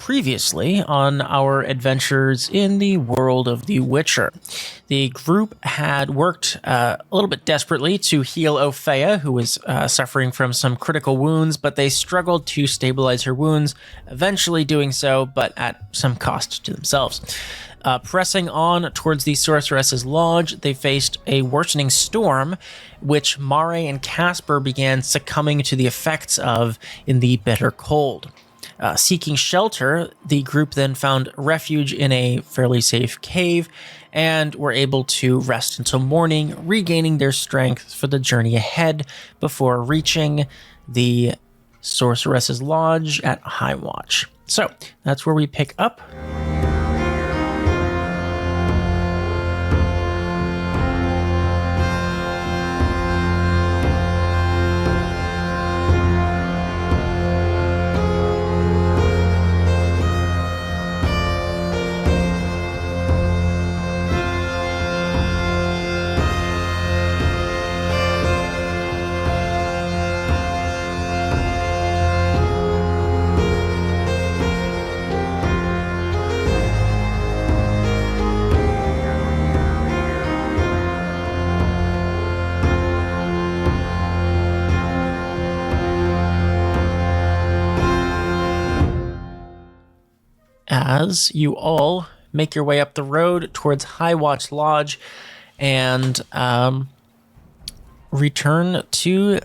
previously on our adventures in the world of The Witcher. The group had worked a little bit desperately to heal Opheia, who was suffering from some critical wounds, but they struggled to stabilize her wounds, eventually doing so, but at some cost to themselves. Pressing on towards the sorceresses' lodge, they faced a worsening storm, which Mare and Casper began succumbing to the effects of in the bitter cold. Seeking shelter, the group then found refuge in a fairly safe cave and were able to rest until morning, regaining their strength for the journey ahead before reaching the sorceresses' lodge at Highwatch. So that's where we pick up. As you all make your way up the road towards Highwatch Lodge and return to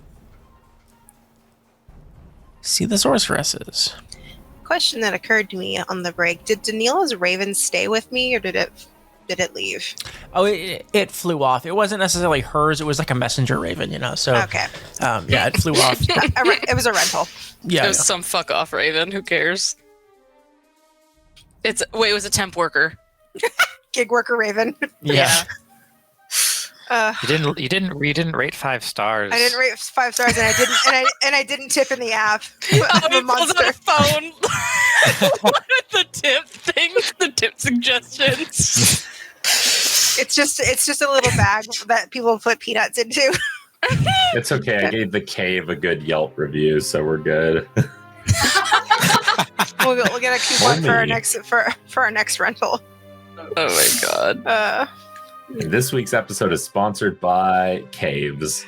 see the sorceresses. Question that occurred to me on the break: did Daniela's raven stay with me, or did it leave? Oh, it flew off. It wasn't necessarily hers. It was like a messenger raven, So okay, yeah, it flew off. It was a rental. Yeah, it was some fuck off raven. Who cares? It was a temp worker. Gig worker raven. Yeah. You didn't rate 5 stars. I didn't rate 5 stars, and I didn't tip in the app. I'm a monster. On phone. What are the tip things? The tip suggestions. It's just a little bag that people put peanuts into. It's okay. I gave the cave a good Yelp review, so we're good. We'll get a coupon for our next rental. Oh my god. And this week's episode is sponsored by Caves.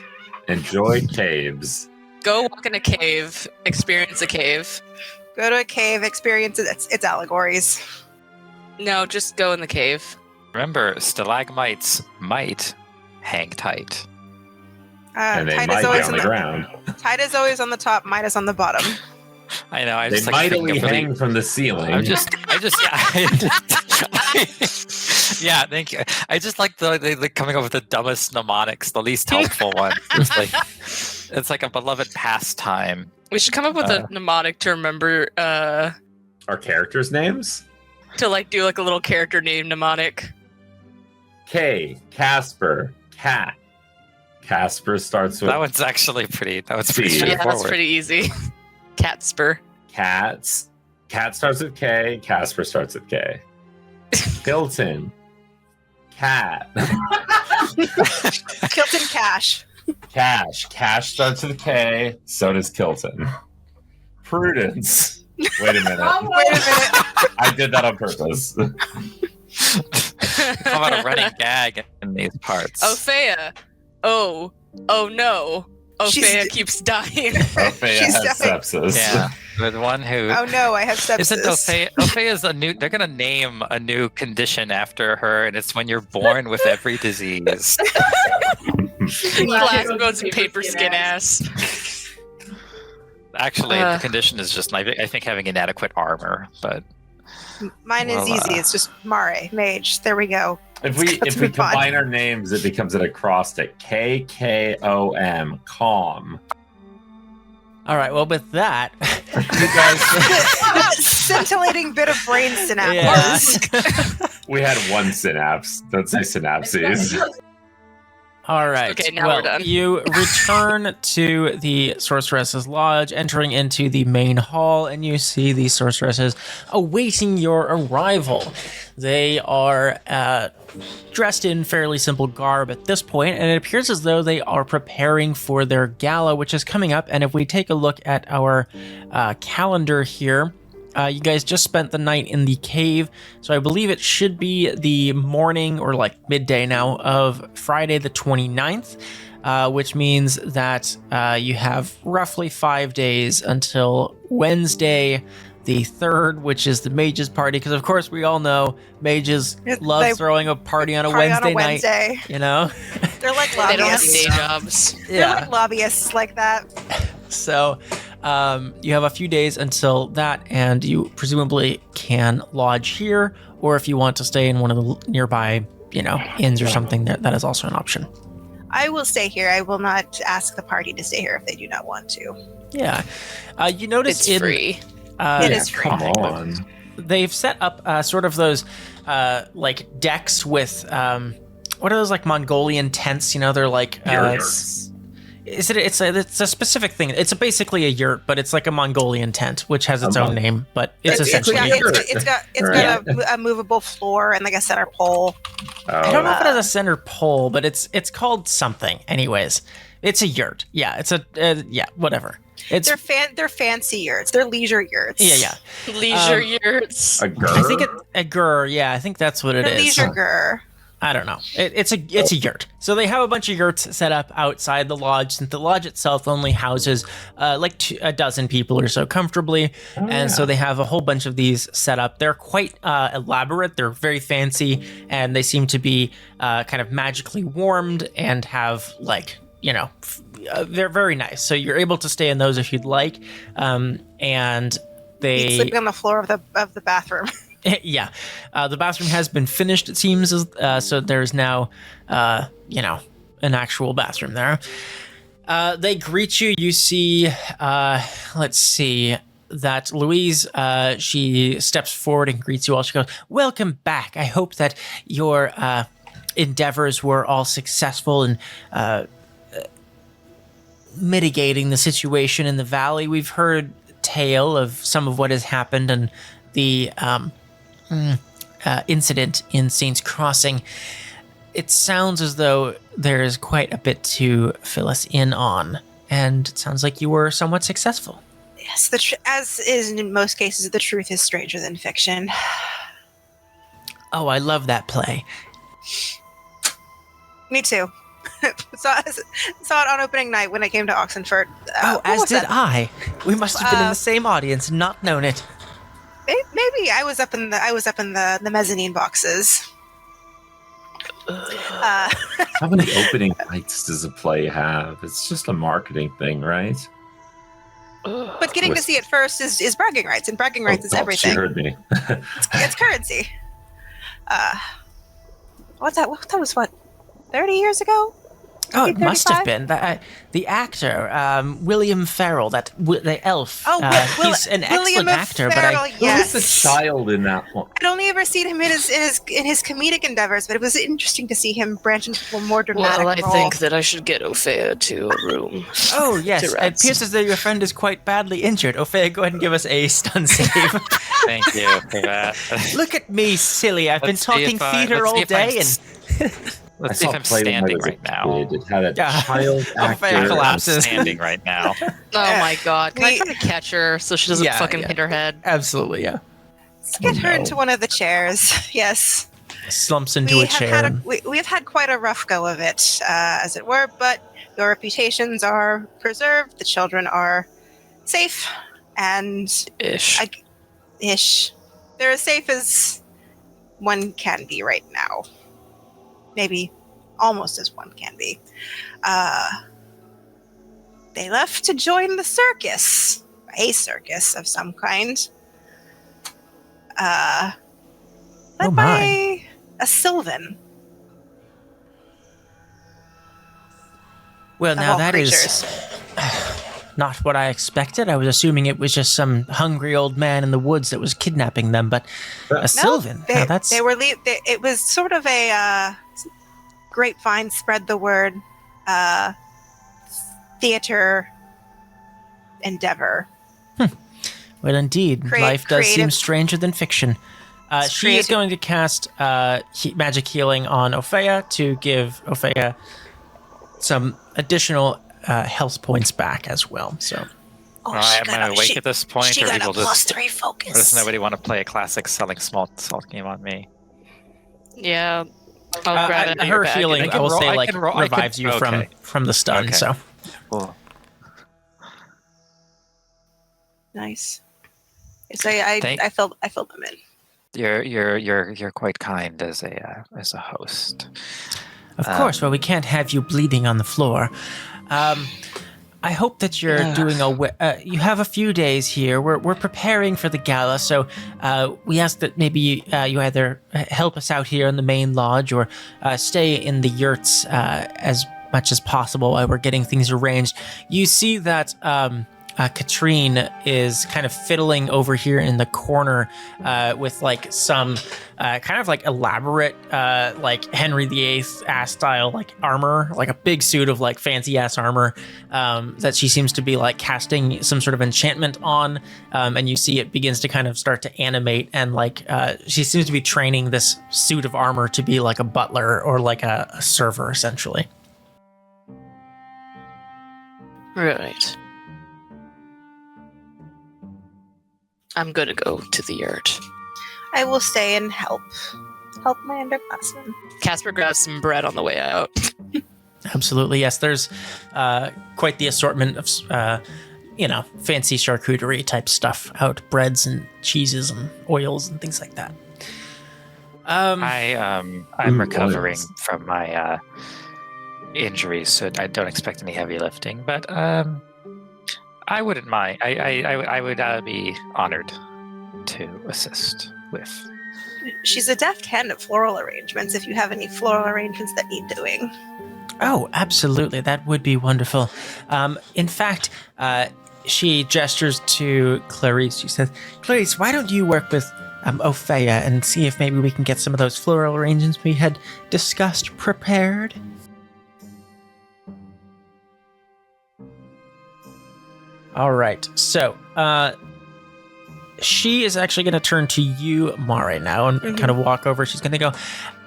Enjoy Caves. Go walk in a cave. Experience a cave. Go to a cave. Experience it. It's allegories. No, just go in the cave. Remember, stalagmites might hang tight. And they might be on the ground. Tide is always on the top. Might is on the bottom. I know. They mightily hang from the ceiling. Yeah, thank you. I just like the coming up with the dumbest mnemonics, the least helpful one. It's like a beloved pastime. We should come up with a mnemonic to remember. Our characters' names? To do a little character name mnemonic. K, Casper, Cat. Casper starts with... That one's actually pretty. That was pretty C. straightforward. Yeah, that's pretty easy. Catspur. Cats. Cat starts with K. Casper starts with K. Kilton. Cat. Kilton Cash. Cash. Cash starts with K. So does Kilton. Prudence. Wait a minute. I did that on purpose. How about a running gag in these parts? Opheia. Oh no. Opheia keeps dying. Opheia has dying. sepsis. Yeah, with one who... Oh no, I have sepsis. Isn't Opheia's a new... They're going to name a new condition after her, and it's when you're born with every disease. Glass bones and paper skin ass. Actually, the condition is just, I think, having inadequate armor, but... Mine is easy. It's just Mare, mage. There we go. If we combine our names, it becomes an acrostic. KKOM. Calm. All right. Well, with that, you guys... Scintillating bit of brain synapses. Yeah. We had one synapse. Don't say synapses. All right. Okay, now we're done. You return to the sorceresses' lodge, entering into the main hall, and you see the sorceresses awaiting your arrival. They are dressed in fairly simple garb at this point, and it appears as though they are preparing for their gala, which is coming up. And if we take a look at our calendar here, You guys just spent the night in the cave, so I believe it should be the morning or like midday now of Friday the 29th, which means that you have roughly 5 days until Wednesday the 3rd, which is the mages party, because of course we all know mages love throwing a party on a Wednesday night. You know, they're like They don't have lobbyists. day jobs. They're like lobbyists like that. So you have a few days until that, and you presumably can lodge here, or if you want to stay in one of the nearby, inns or something, that is also an option. I will stay here. I will not ask the party to stay here if they do not want to. Yeah. You notice It's free. It is free. Come on. They've set up sort of those like decks with what are those, like Mongolian tents? They're like Yurts. It's a specific thing. It's basically a yurt, but it's like a Mongolian tent, which has its own name, but it's essentially a yurt. It's got a movable floor and like a center pole. I don't know if it has a center pole, but it's called something. Anyways, it's a yurt. Yeah, it's a whatever. They're fancy yurts. They're leisure yurts. Yeah. Leisure yurts. A gur? I think a gur. Yeah, I think that's what it is. Leisure gur. I don't know. It's a yurt. So they have a bunch of yurts set up outside the lodge, since the lodge itself only houses like a dozen people or so comfortably. So they have a whole bunch of these set up. They're quite elaborate. They're very fancy, and they seem to be kind of magically warmed and have like, they're very nice. So you're able to stay in those if you'd like. And they sleeping on the floor of the bathroom. Yeah, the bathroom has been finished, it seems, so there's now, an actual bathroom there. They greet you. You see, let's see, that Louise, she steps forward and greets you all. She goes, "Welcome back. I hope that your endeavors were all successful in mitigating the situation in the valley. We've heard tale of some of what has happened and the incident in Saints Crossing. It sounds as though there is quite a bit to fill us in on, and it sounds like you were somewhat successful." Yes, as is in most cases, the truth is stranger than fiction. Oh, I love that play. Me too. saw it on opening night when I came to Oxenford. As did I. We must have been in the same audience and not known it. Maybe I was up in the mezzanine boxes. How many opening nights does a play have? It's just a marketing thing, right? But getting to see it first is bragging rights, and bragging rights is everything. She heard me. It's currency. That was 30 years ago? Oh, it must have 35? been. The actor, William Farrell, the elf. Oh, he's an William excellent actor, Farrell, but yes. Who's the child in that one? I'd only ever seen him in his comedic endeavors, but it was interesting to see him branch into a more dramatic Well, I role. think that I should get Opheia to a room. Oh, yes. to It rest. appears as though your friend is quite badly injured. Opheia, go ahead and give us a stun save. Thank you for that. Look at me, silly. I've been Let's see talking if I- theater let's all see if I'm day. s- Let's see if I'm Play when I standing was a right now. kid. It had a Yeah. child Opheia actor. I'm collapses. standing right now. Oh my god. Can I We- try to catch her so she doesn't fucking hit her head? Absolutely, yeah. Let's get her into one of the chairs. Yes. Slumps into a chair. We have had quite a rough go of it, as it were, but your reputations are preserved, the children are safe, and Ish. ish. They're as safe as one can be right now. Maybe almost as one can be. They left to join the circus. A circus of some kind. Led Oh my. by a Sylvan. Well, Of now all that creatures. is not what I expected. I was assuming it was just some hungry old man in the woods that was kidnapping them, but a Sylvan. They, Now that's they were. It was sort of a grapevine spread the word theater endeavor. well, indeed. Life does seem creative- stranger than fiction. She is creative- going to cast magic healing on Opheia to give Opheia some additional health points back as well. So Oh, Am I awake at this point, she or got a people plus just? 3 Or focus. does nobody want to play a classic selling salt game on me? Yeah. I'll grab it. Her healing, I will say, I like can roll- I can- revives you okay. from the stun. Okay. So Cool. Nice. So I filled them in. You're quite kind as a host. of course, well, we can't have you bleeding on the floor. I hope that you're doing you have a few days here. We're preparing for the gala, so we ask that maybe you either help us out here in the main lodge or stay in the yurts as much as possible while we're getting things arranged. You see that Katrine is kind of fiddling over here in the corner with like some kind of like elaborate like Henry VIII ass style like armor, like a big suit of like fancy ass armor that she seems to be like casting some sort of enchantment on, and you see it begins to kind of start to animate, and like she seems to be training this suit of armor to be like a butler or like a server essentially. Right. I'm gonna go to the yurt. I will stay and help my underclassmen. Casper grabs some bread on the way out. Absolutely, yes. There's quite the assortment of, fancy charcuterie type stuff out, breads and cheeses and oils and things like that. I'm recovering from my injuries, so I don't expect any heavy lifting. But I wouldn't mind. I would be honored to assist with. She's a deft hand at floral arrangements if you have any floral arrangements that need doing. Oh, absolutely. That would be wonderful. In fact, she gestures to Clarice. She says, Clarice, why don't you work with Opheia and see if maybe we can get some of those floral arrangements we had discussed prepared? All right. So, she is actually going to turn to you, Mare, now and kind of walk over. She's going to go,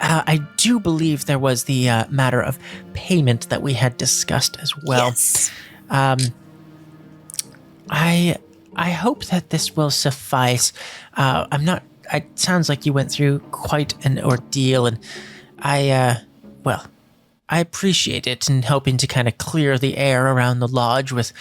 I do believe there was the matter of payment that we had discussed as well. Yes. I hope that this will suffice. It sounds like you went through quite an ordeal, and I appreciate it in helping to kind of clear the air around the lodge with,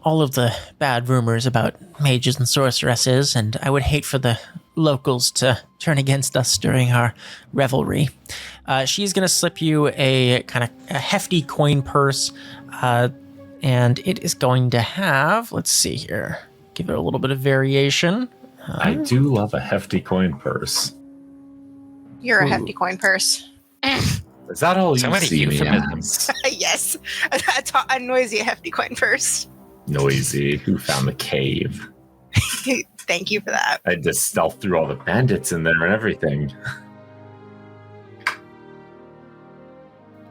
all of the bad rumors about mages and sorceresses, and I would hate for the locals to turn against us during our revelry. She's going to slip you a kind of a hefty coin purse, and it is going to have, let's see here, give it a little bit of variation. I do love a hefty coin purse. You're a hefty coin purse. Is that all So you many see me euphemisms. as? Yes. A noisy hefty coin purse. Noisy. Who found the cave? Thank you for that. I just stealth through all the bandits in there and everything.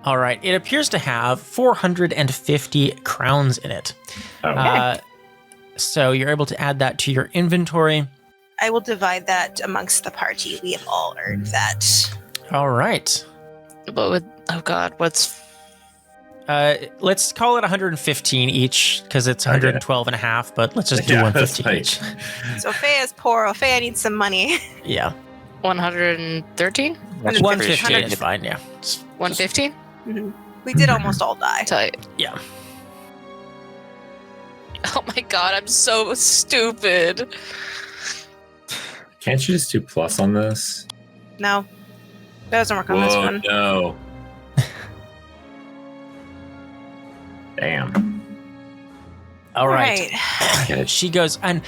All right. It appears to have 450 crowns in it. Oh. So you're able to add that to your inventory. I will divide that amongst the party. We have all earned that. All right. What's Let's call it 115 each because it's 112 and a half, but let's just do 115 each. So Ophea's poor. Opheia needs some money. Yeah. 113? 115 is fine, yeah. 115? We did almost all die. Tight. Yeah. Oh my god, I'm so stupid. Can't you just do plus on this? No. That doesn't work on this one. No. Damn. All right. She goes, and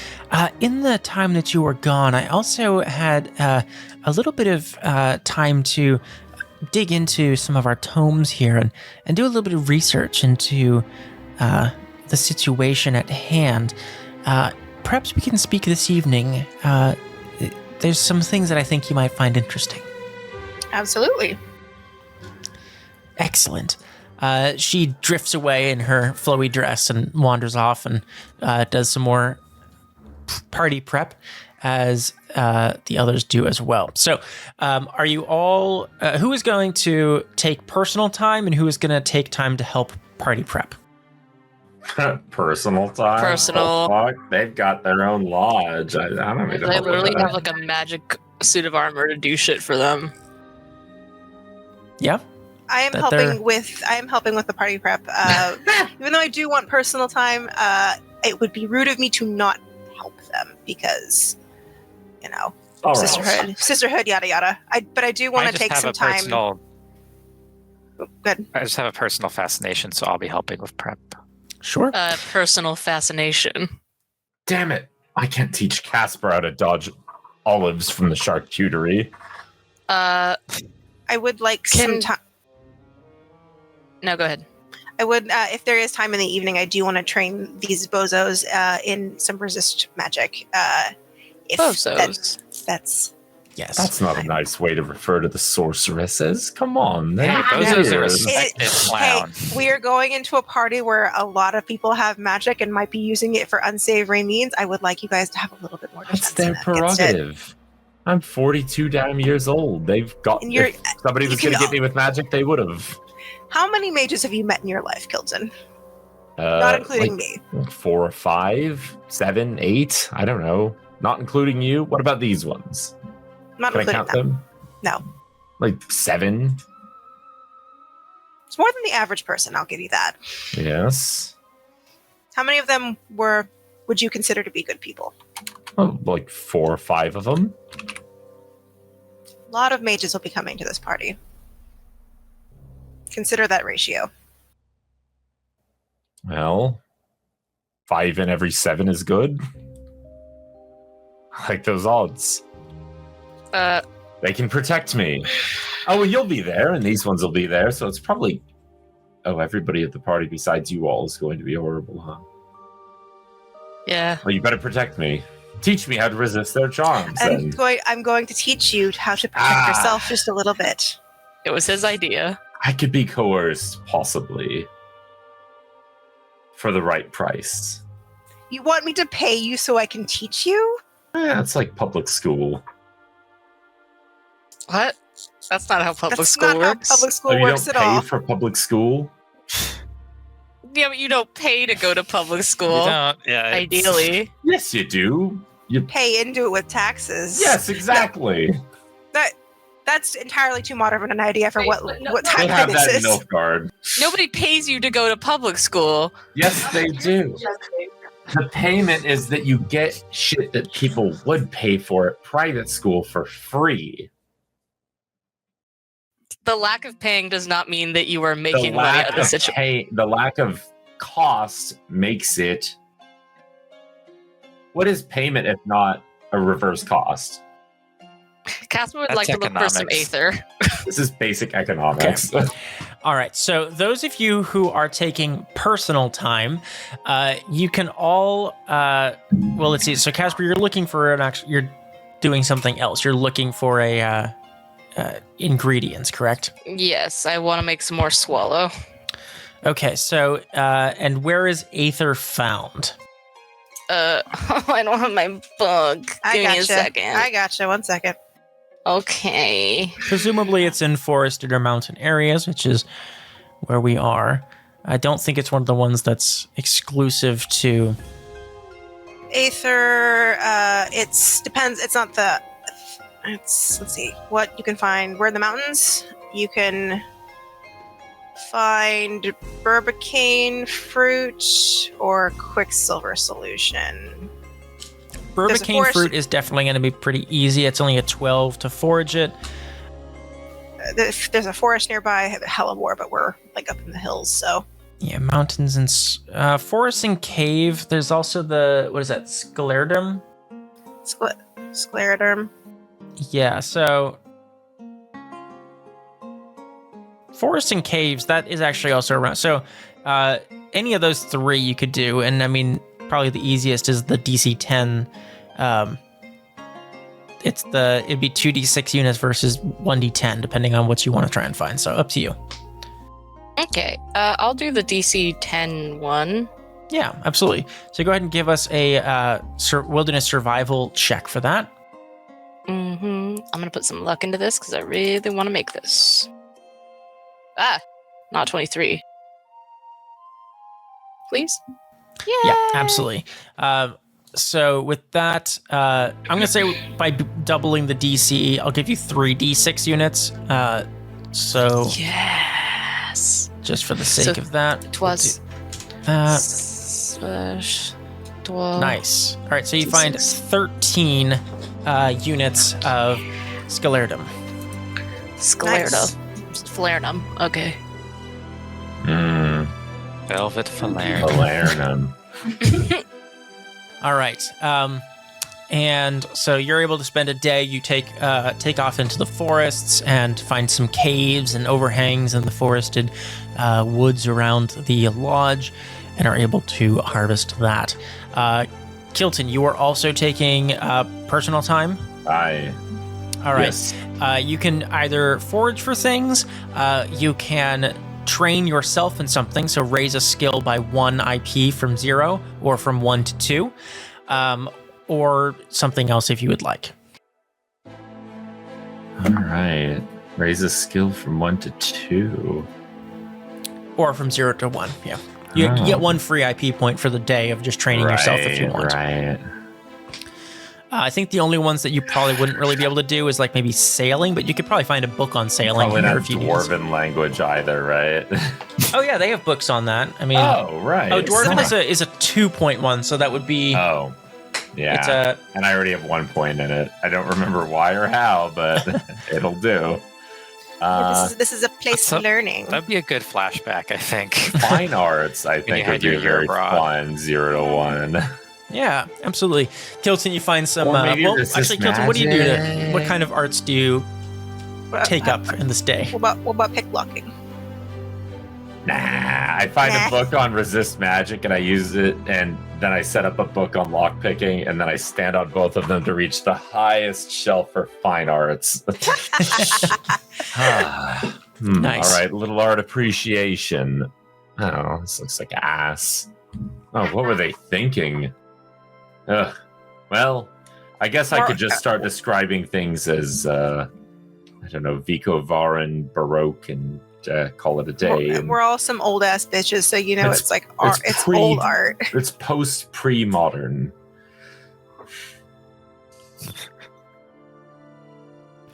in the time that you were gone, I also had a little bit of time to dig into some of our tomes here and do a little bit of research into the situation at hand. Perhaps we can speak this evening. There's some things that I think you might find interesting. Absolutely. Excellent. She drifts away in her flowy dress and wanders off and does some more party prep as the others do as well. So are you all... who is going to take personal time and who is going to take time to help party prep? Personal time. Personal. Oh, fuck. They've got their own lodge. I don't need to They help with literally that. have like a magic suit of armor to do shit for them. Yeah. I am That they're- helping with the party prep. Even though I do want personal time, it would be rude of me to not help them because, All right. sisterhood, yada yada. But I do want to take some time. Good. I just have a personal fascination, so I'll be helping with prep. Sure. Personal fascination. Damn it. I can't teach Casper how to dodge olives from the charcuterie. I would like some time. No, go ahead. I would, if there is time in the evening, I do want to train these bozos in some resist magic. Bozos. That's Yes. That's not a nice way to refer to the sorceresses. Come on. Hey, Bozos are a weird. respected clown. Hey, we are going into a party where a lot of people have magic and might be using it for unsavory means. I would like you guys to have a little bit more defense. That's their prerogative. I'm 42 damn years old. They've got. And you're- If somebody was you going to can- get me with magic, they would have. How many mages have you met in your life, Kilton? Not including me. 4 or 5, 7, 8. I don't know. Not including you. What about these ones? Not Can I including count them. them? No. Like 7? It's more than the average person, I'll give you that. Yes. How many of them would you consider to be good people? Oh, like 4 or 5 of them. A lot of mages will be coming to this party. Consider that ratio. Well, 5 in every 7 is good. I like those odds. They can protect me. Oh, well, you'll be there, and these ones will be there, so it's probably... Oh, everybody at the party besides you all is going to be horrible, huh? Yeah. Well, you better protect me. Teach me how to resist their charms, I'm then. going to teach you how to protect yourself just a little bit. It was his idea. I could be coerced, possibly. For the right price. You want me to pay you so I can teach you? Yeah, it's like public school. What? That's not how public That's school not works. how public school Oh, you works don't at pay all. for public school? Yeah, but you don't pay to go to public You school. don't, yeah. it's- Ideally. Yes, you do. You Pay into it with taxes. Yes, exactly. That's entirely too modern an idea for Wait, what but no- what no. time They have this that in is. Nilfgaard. Nobody pays you to go to public school. Yes, they do. The payment is that you get shit that people would pay for at private school for free. The lack of paying does not mean that you are The making money out lack of the of situation. the lack of cost makes it. What is payment if not a reverse cost? Casper would That's like to look for some economics. aether. This is basic economics. All right. So those of you who are taking personal time, you can all. Well, let's see. So Casper, you're looking for you're doing something else. You're looking for a ingredients, correct? Yes, I want to make some more swallow. Okay. So and where is aether found? I don't have my book. I Give me a gotcha. second. I gotcha. 1 second. Okay. Presumably, it's in forested or mountain areas, which is where we are. I don't think it's one of the ones that's exclusive to. Aether, depends. It's not the. Let's see what you can find. We're in the mountains. You can find Burbicane fruit or Quicksilver solution. Burbicane forest- fruit is definitely going to be pretty easy. It's only a 12 to forage it. There's a forest nearby, a hell of war, but we're like up in the hills, so. Yeah, mountains and forest and cave. There's also what is that, sclerodum? Scleroderm. Yeah, so forest and caves, that is actually also around. So any of those three you could do, and I mean, probably the easiest is the DC 10. It'd be 2d6 units versus 1d10, depending on what you want to try and find. So up to you. Okay. I'll do the DC 10 one. Yeah, absolutely. So go ahead and give us a wilderness survival check for that. I'm gonna put some luck into this because I really want to make this. Not 23. please? Yeah, absolutely. So with that, I'm going to say by doubling the DC, I'll give you 3 D6 units. So Yes. just for the sake of that, It was that. 12. Nice. All right, so you D6. find 13 units of Scalerdum. Scalerdum. Falernum. Okay. Velvet Falernum. Falernum. All right. And so you're able to spend a day. You take off into the forests and find some caves and overhangs in the forested woods around the lodge, and are able to harvest that. Kilton, you are also taking personal time. Aye. All right. Yes. You can either forage for things. You can train yourself in something, so raise a skill by 1 IP from 0 or from 1 to 2, or something else if you would like. All right. Raise a skill from 1 to 2. Or from 0 to 1, yeah. You get 1 free IP point for the day of just training yourself if you want. Right. I think the only ones that you probably wouldn't really be able to do is like maybe sailing, but you could probably find a book on sailing. Probably not if you Dwarven language either, right? Oh yeah, they have books on that. I mean, right. Dwarven is a 2.1, so that would be. Oh, yeah. And I already have 1 point in it. I don't remember why or how, but it'll do. This is a place for learning. That'd be a good flashback, I think. Fine arts, I think, would be very fun. 0 to 1. Yeah, absolutely. Kilton, you find some. Or maybe actually, Kilton, what do you do? What kind of arts do you take up in this day? What about pickblocking? Nah, I find a book on resist magic and I use it, and then I set up a book on lockpicking, and then I stand on both of them to reach the highest shelf for fine arts. Nice. All right, little art appreciation. Oh, this looks like ass. Oh, what were they thinking? Ugh. Well, I guess I could just start describing things as, I don't know, Vico Varan, Baroque, and call it a day. We're all some old ass bitches, so you know it's like art. It's old art. It's pre-modern.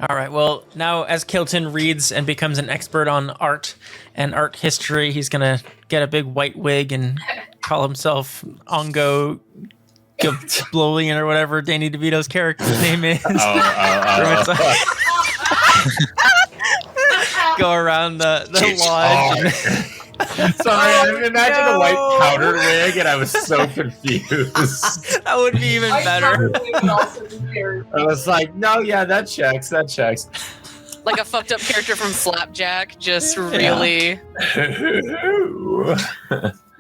All right. Well, now as Kilton reads and becomes an expert on art and art history, he's gonna get a big white wig and call himself Ongo Gablolian or whatever Danny DeVito's character's name is. Go around the lodge. Sorry, I imagined a white powdered wig, and I was so confused. That would be even better. I was like, no, yeah, that checks. Like a fucked up character from Flapjack, just really.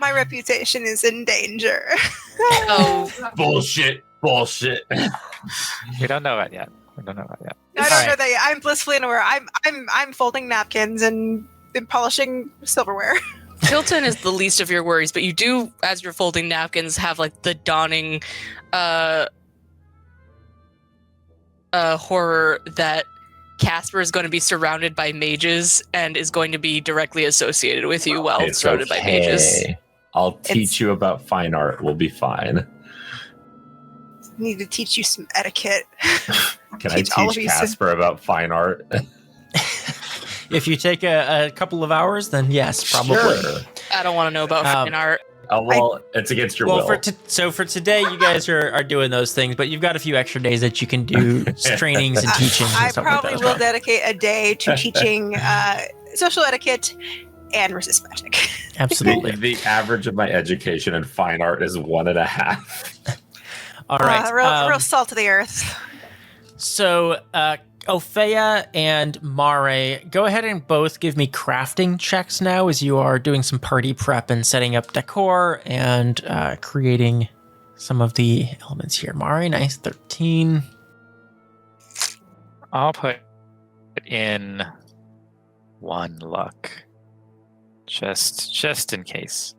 My reputation is in danger. Oh, bullshit. We don't know that yet. I don't know that yet. I'm blissfully unaware. I'm folding napkins and polishing silverware. Kilton is the least of your worries, but you do, as you're folding napkins, have like the dawning horror that Casper is going to be surrounded by mages and is going to be directly associated with you while surrounded by mages. I'll teach you about fine art. We'll be fine. Need to teach you some etiquette. Can I teach Casper about fine art? If you take a couple of hours, then yes, probably. Sure. I don't want to know about fine art. Well, it's against your will. So for today, you guys are doing those things, but you've got a few extra days that you can do trainings and teachings. I probably will dedicate a day to teaching social etiquette and resist magic. Absolutely. The average of my education in fine art is 1.5. All right. Real salt of the earth. So, Opheia and Mare, go ahead and both give me crafting checks now as you are doing some party prep and setting up decor and creating some of the elements here. Mare, nice, 13. I'll put in 1 luck. Just in case.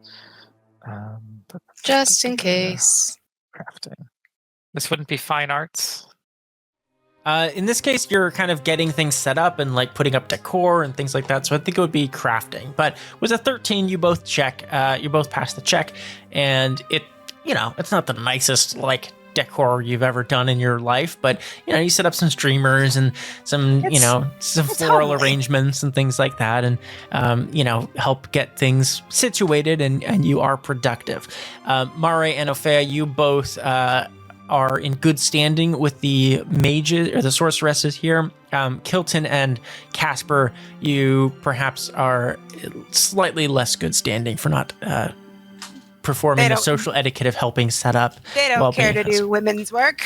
Just in case. Crafting. This wouldn't be fine arts. In this case, you're kind of getting things set up and like putting up decor and things like that. So I think it would be crafting. But with a 13, you both check. You both pass the check, and it's not the nicest like decor you've ever done in your life, but you set up some streamers and some some floral arrangements and things like that, and help get things situated, and you are productive. Mare and Opheia, you both are in good standing with the mages or the sorceresses here. Kilton and Casper, you perhaps are slightly less good standing for not performing the social etiquette of helping set up. They don't care to do women's work.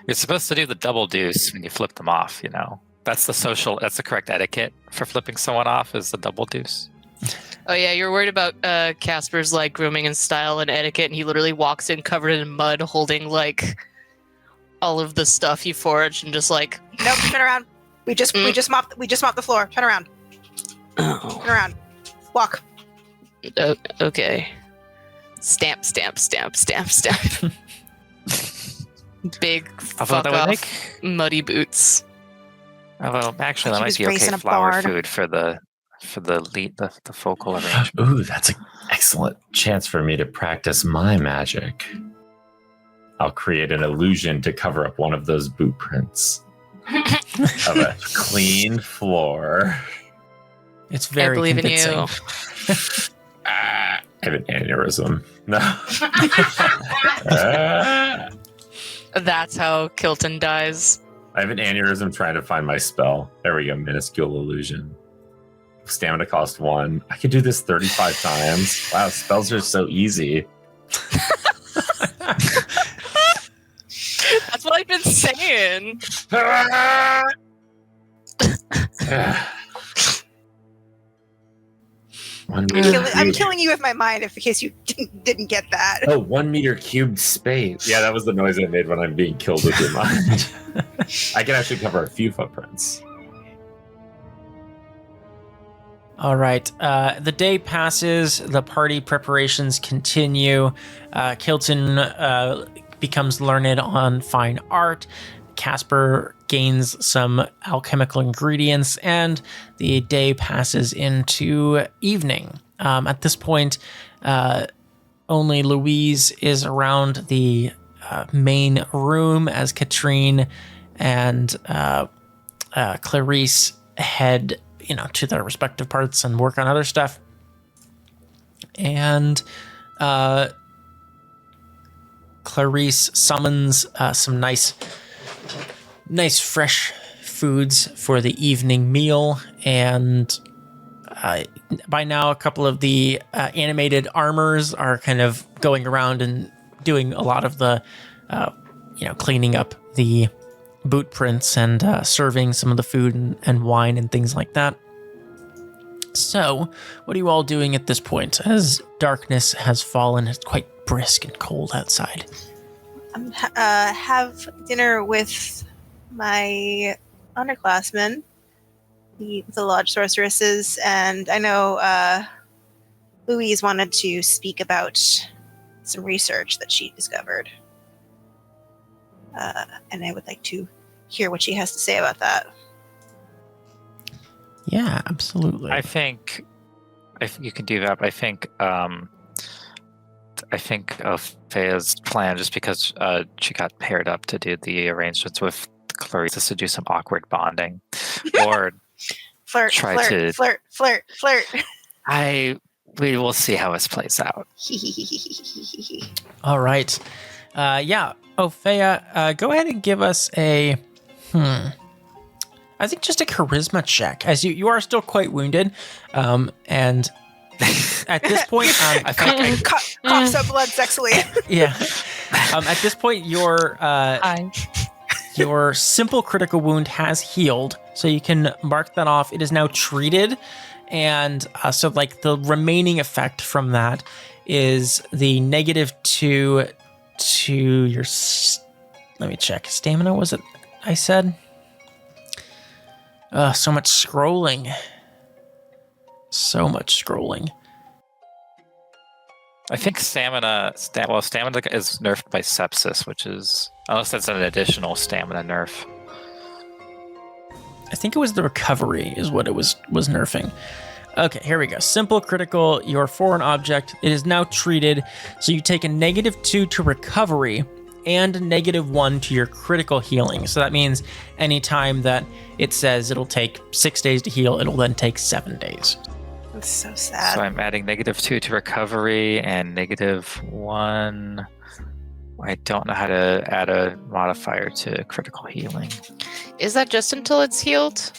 You're supposed to do the double deuce when you flip them off, That's the correct etiquette for flipping someone off, is the double deuce. Oh yeah, you're worried about Casper's like grooming and style and etiquette, and he literally walks in covered in mud, holding like all of the stuff you foraged, and just like, nope, turn around. We just mopped the floor. Turn around. Oh. Turn around. Walk. Okay. Stamp. Big fuck off muddy boots. Although actually, that might be okay flower food for the focal arrangement. Ooh, that's an excellent chance for me to practice my magic. I'll create an illusion to cover up one of those boot prints of a clean floor. It's very convincing. I believe in you. I have an aneurysm. No. That's how Kilton dies. I have an aneurysm trying to find my spell. There we go. Minuscule illusion. Stamina cost 1. I could do this 35 times. Wow, spells are so easy. That's what I've been saying. I'm killing you with my mind, in case you didn't get that. Oh, 1 meter cubed space. Yeah, that was the noise I made when I'm being killed with your mind. I can actually cover a few footprints. All right. The day passes. The party preparations continue. Kilton becomes learned on fine art. Casper gains some alchemical ingredients, and the day passes into evening. At this point, only Louise is around the main room as Katrine and Clarice head to their respective parts and work on other stuff. And Clarice summons some nice fresh foods for the evening meal, and by now a couple of the animated armors are kind of going around and doing a lot of the cleaning up the boot prints and serving some of the food and wine and things like that. So what are you all doing at this point as darkness has fallen? It's quite brisk and cold outside. Have dinner with my underclassmen, the Lodge sorceresses, and I know Louise wanted to speak about some research that she discovered. And I would like to hear what she has to say about that. Yeah, absolutely. I think you can do that. But I think Opheia's plan, just because she got paired up to do the arrangements with Clarice, is to do some awkward bonding, or flirt. We will see how this plays out. All right. Yeah, Opheia, go ahead and give us a, I think just a charisma check, as you are still quite wounded, and at this point, I think coughs up blood sexually. Yeah. At this point, your simple critical wound has healed, so you can mark that off. It is now treated, and so like the remaining effect from that is the -2 to your. Let me check. Stamina, was it? I said. So much scrolling. I think stamina is nerfed by sepsis, which is unless that's an additional stamina nerf. I think it was the recovery is what it was nerfing. Okay, here we go. Simple critical, your foreign object. It is now treated, so you take a -2 to recovery and a -1 to your critical healing. So that means anytime that it says it'll take 6 days to heal, it'll then take 7 days. That's so sad. So I'm adding -2 to recovery and -1. I don't know how to add a modifier to critical healing. Is that just until it's healed?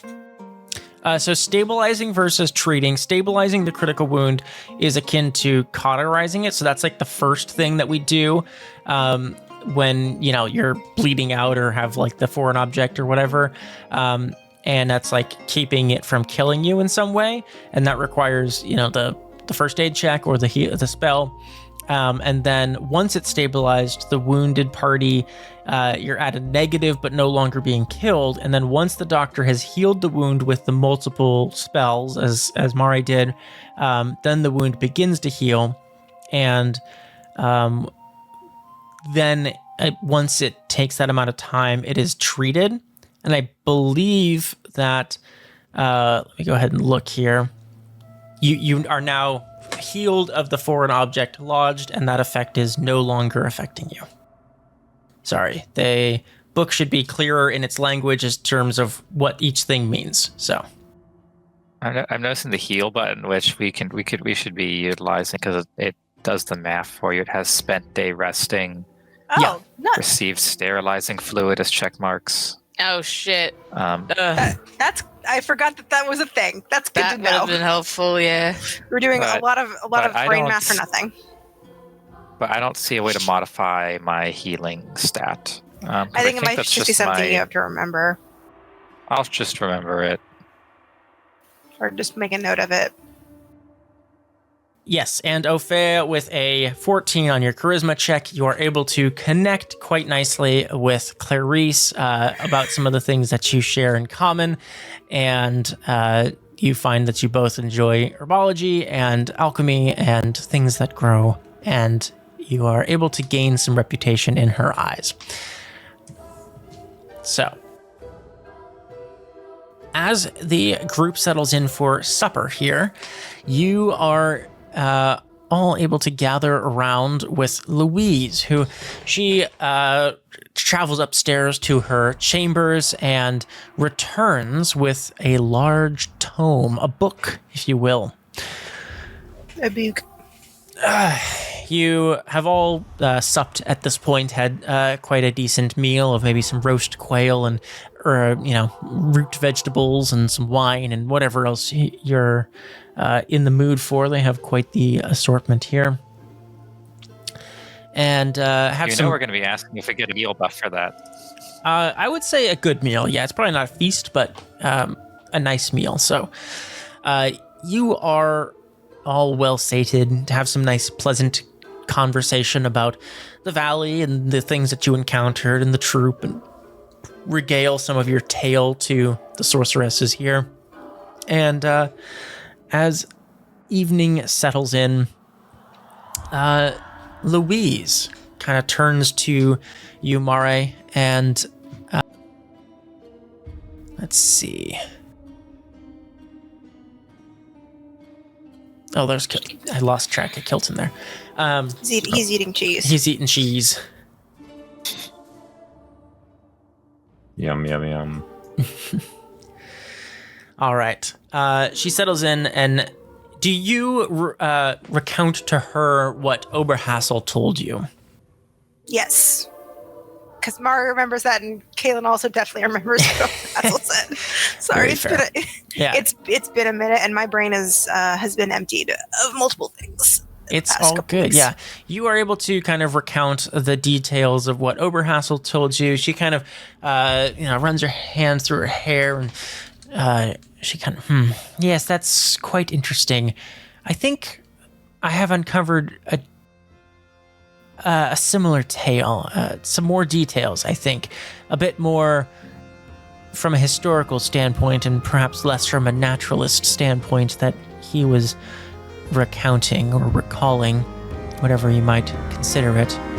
So stabilizing versus treating. Stabilizing the critical wound is akin to cauterizing it. So that's like the first thing that we do when you're bleeding out or have like the foreign object or whatever. And that's like keeping it from killing you in some way. And that requires the first aid check or the spell. And then once it's stabilized, the wounded party, you're at a negative but no longer being killed. And then once the doctor has healed the wound with the multiple spells, as Mari did, then the wound begins to heal. And then once it takes that amount of time, it is treated. And I believe that, let me go ahead and look here. You are now healed of the foreign object lodged, and that effect is no longer affecting you. Sorry, the book should be clearer in its language in terms of what each thing means. So, I'm noticing the heal button, which we should be utilizing because it does the math for you. It has spent day resting. Oh, nuts. Received sterilizing fluid as check marks. Oh shit! I forgot that was a thing. That's good That to would know. have been helpful. Yeah. We're doing a lot of brain don't- math for nothing. But I don't see a way to modify my healing stat. I think it might that's just be something you have to remember, I'll just remember it. or just make a note of it. yes, and Opheia, with a 14 on your charisma check, you are able to connect quite nicely with Clarice about some of the things that you share in common. And you find that you both enjoy herbology and alchemy and things that grow. And you are able to gain some reputation in her eyes. So, as the group settles in for supper here, you are all able to gather around with Louise, who she travels upstairs to her chambers and returns with a large tome, a book, if you will. A book. You have all supped at this point, had quite a decent meal of maybe some roast quail and, root vegetables and some wine and whatever else you're in the mood for. They have quite the assortment here. And have some. We're going to be asking if we get a meal buff for that. I would say a good meal. Yeah, it's probably not a feast, but a nice meal. So you are all well sated to have some nice, pleasant conversation about the valley and the things that you encountered and the troop, and regale some of your tale to the sorceresses here. And as evening settles in, Louise kind of turns to you, Mare, and let's see. Oh, I lost track of Kilton there. He's eating cheese. He's eating cheese. Yum, yum, yum. All right. She settles in, and do you recount to her what Oberhassel told you? Yes. Because Mara remembers that, and Kaylin also definitely remembers what Hassel said. Sorry, it's been a minute, and my brain has been emptied of multiple things. It's all good. Weeks. Yeah, you are able to kind of recount the details of what Oberhassel told you. She kind of, runs her hand through her hair, and she kind of, yes, that's quite interesting. I think I have uncovered a similar tale, some more details, I think. A bit more from a historical standpoint and perhaps less from a naturalist standpoint that he was recounting or recalling. whatever you might consider it.